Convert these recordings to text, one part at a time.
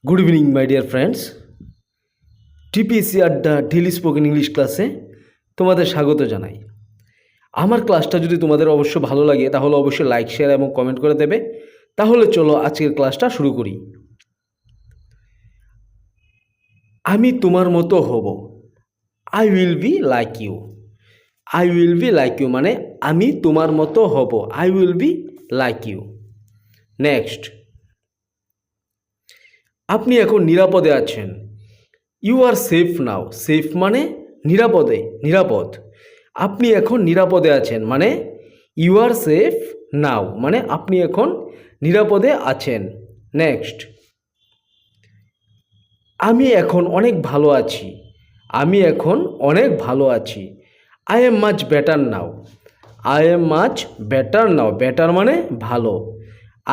Good evening my dear friends, TPSC আড্ডা daily spoken English ক্লাসে তোমাদের স্বাগত জানাই। আমার ক্লাসটা যদি তোমাদের অবশ্য ভালো লাগে তাহলে অবশ্যই লাইক, শেয়ার এবং কমেন্ট করে দেবে। তাহলে চলো আজকের ক্লাসটা শুরু করি। আমি তোমার মতো হব, I will be like you. I will be like you মানে আমি তোমার মতো হব, I will be like you. Next, আপনি এখন নিরাপদে আছেন, you are safe now. Safe মানে নিরাপদে, নিরাপদ। আপনি এখন নিরাপদে আছেন মানে ইউ আর সেফ নাও মানে আপনি এখন নিরাপদে আছেন। নেক্সট, আমি এখন অনেক ভালো আছি, আমি এখন অনেক ভালো আছি। I am much better now. I am much better now, better মানে ভালো।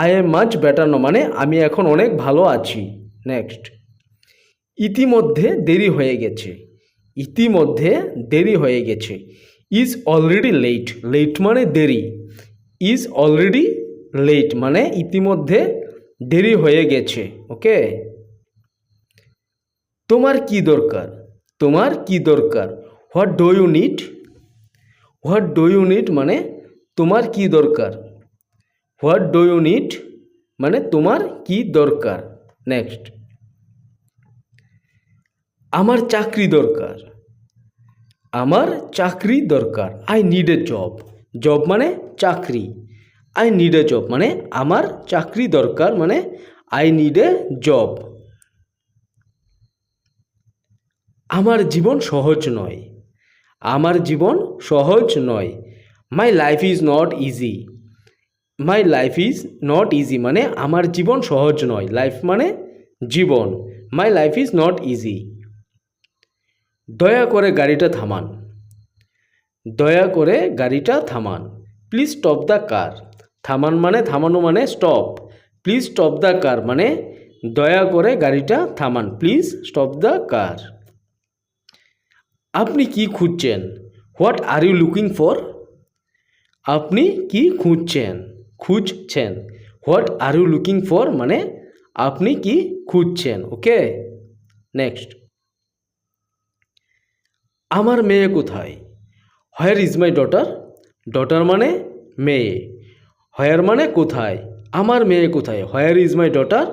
I am much better now মানে আমি এখন অনেক ভালো আছি। নেক্সট, ইতিমধ্যে দেরি হয়ে গেছে। ইতিমধ্যে দেরি হয়ে গেছে। Is already late. লেট মানে দেরি। ইজ অলরেডি লেট মানে ইতিমধ্যে দেরি হয়ে গেছে। ওকে। তোমার কি দরকার? তোমার কি দরকার? What do you need? What do you need মানে তোমার কি দরকার। হোয়াট ডু ইউ নিড মানে তোমার কি দরকার। নেক্সট, আমার চাকরি দরকার। আমার চাকরি দরকার। I need a job. Job মানে চাকরি। আই নিড এ জব মানে আমার চাকরি দরকার মানে আই নিড এ জব। আমার জীবন সহজ নয়। আমার জীবন সহজ নয়। My life is not easy. My life is not easy মানে আমার জীবন সহজ নয়। লাইফ মানে জীবন। My life is not easy. দয়া করে গাড়িটা থামান। দয়া করে গাড়িটা থামান। Please stop the car. থামান মানে থামানো মানে stop. Please stop the car মানে দয়া করে গাড়িটা থামান। Please stop the car. আপনি কি খুঁজছেন? What are you looking for? আপনি কি খুঁজছেন? খুঁজছেন। What are you looking for মানে আপনি কি খুঁজছেন। ওকে। নেক্সট, আমার মেয়ে কোথায়? Where is my daughter? Daughter মানে মেয়ে। হোয়ার মানে কোথায়। আমার মেয়ে কোথায়? হোয়ার ইজ মাই ডটার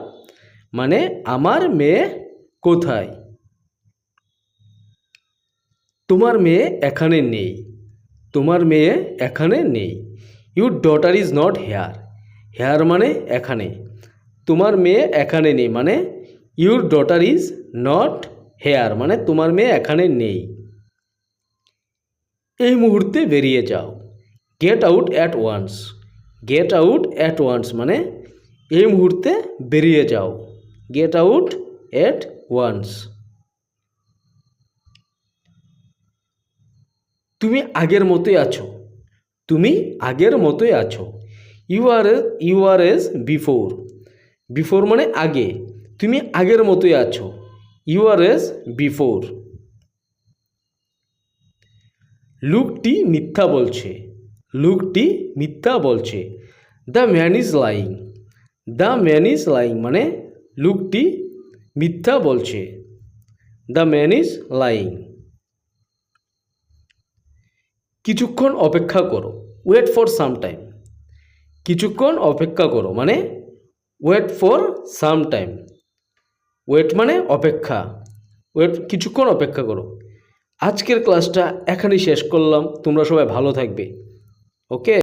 মানে আমার মেয়ে কোথায়। তোমার মেয়ে এখানে নেই। তোমার মেয়ে এখানে নেই। Your daughter is not here. Here মানে এখানে। তোমার মেয়ে এখানে নেই মানে your daughter is not here মানে তোমার মেয়ে এখানে নেই। এই মুহূর্তে বেরিয়ে যাও। Get out at once. Get out at once মানে এই মুহূর্তে বেরিয়ে যাও। Get out at once. তুমি আগের মতোই আছো। তুমি আগের মতোই আছো। You are as before. Before মানে আগে। তুমি আগের মতোই আছো। You are as before. লোকটি মিথ্যা বলছে। লোকটি মিথ্যা বলছে। The man is lying. The man is lying মানে লোকটি মিথ্যা বলছে। The man is lying. কিছুক্ষণ অপেক্ষা করো। Wait for some time. কিছুক্ষণ অপেক্ষা করো মানে wait for some time. Wait মানে অপেক্ষা। ওয়েট কিছুক্ষণ অপেক্ষা করো। আজকের ক্লাসটা এখানেই শেষ করলাম। তোমরা সবাই ভালো থাকবে। ওকে।